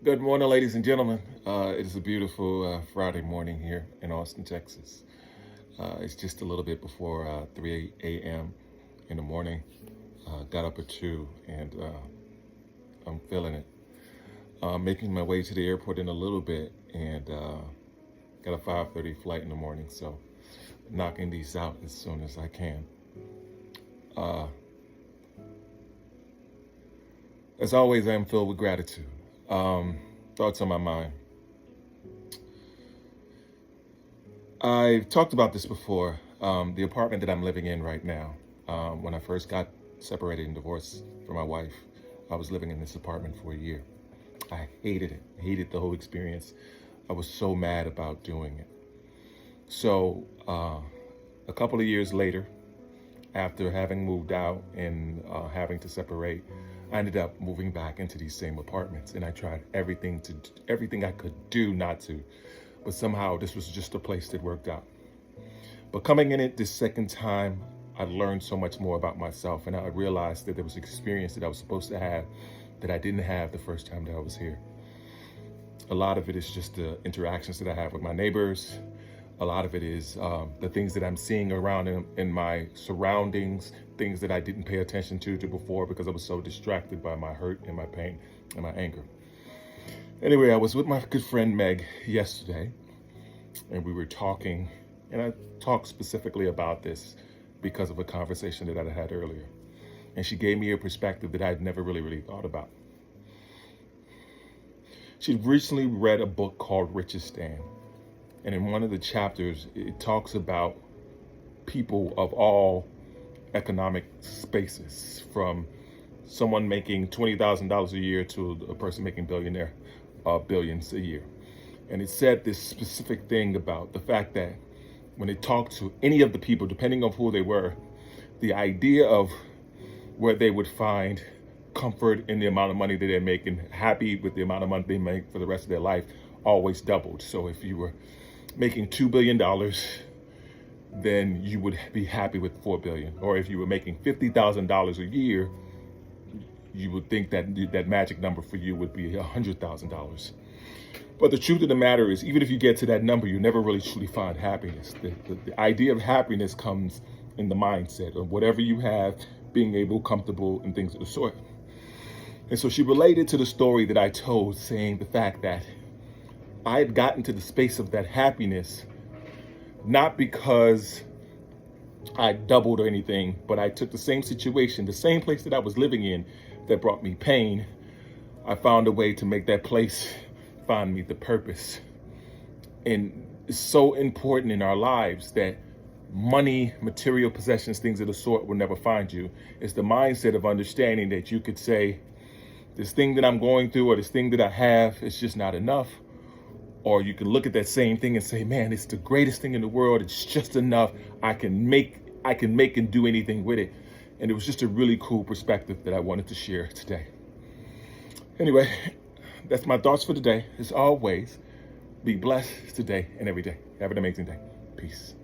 Good morning, ladies and gentlemen. It is a beautiful Friday morning here in Austin, Texas. It's just a little bit before 3 a.m. in the morning. Got up at 2 and I'm feeling it. Making my way to the airport in a little bit and got a 5:30 flight in the morning. So knocking these out as soon as I can. As always, I am filled with gratitude. Thoughts on my mind. I've talked about this before. The apartment that I'm living in right now, when I first got separated and divorced from my wife, I was living in this apartment for a year. I hated it, hated the whole experience. I was so mad about doing it. So a couple of years later, after having moved out and having to separate, I ended up moving back into these same apartments, and I tried everything I could do not to, but somehow this was just a place that worked out. But coming in it this second time, I learned so much more about myself, and I realized that there was experience that I was supposed to have that I didn't have the first time that I was here. A lot of it is just the interactions that I have with my neighbors. A lot of it is the things that I'm seeing around in my surroundings, things that I didn't pay attention to before because I was so distracted by my hurt and my pain and my anger. Anyway, I was with my good friend Meg yesterday, and we were talking, and I talked specifically about this because of a conversation that I had earlier. And she gave me a perspective that I'd never really thought about. She'd recently read a book called Richest Dan. And in one of the chapters, it talks about people of all economic spaces, from someone making $20,000 a year to a person making billions a year. And it said this specific thing about the fact that when it talked to any of the people, depending on who they were, the idea of where they would find comfort in the amount of money that they're making, happy with the amount of money they make for the rest of their life, always doubled. So if you were making $2 billion, then you would be happy with $4 billion. Or if you were making $50,000 a year, you would think that that magic number for you would be $100,000. But the truth of the matter is, even if you get to that number, you never really truly find happiness. The idea of happiness comes in the mindset of whatever you have, being able, comfortable, and things of the sort. And so she related to the story that I told, saying the fact that I had gotten to the space of that happiness, not because I doubled or anything, but I took the same situation, the same place that I was living in that brought me pain. I found a way to make that place find me the purpose. And it's so important in our lives that money, material possessions, things of the sort will never find you. It's the mindset of understanding that you could say, this thing that I'm going through or this thing that I have is just not enough. Or you can look at that same thing and say, man, it's the greatest thing in the world. It's just enough. I can make and do anything with it. And it was just a really cool perspective that I wanted to share today. Anyway, that's my thoughts for today. As always, be blessed today and every day. Have an amazing day. Peace.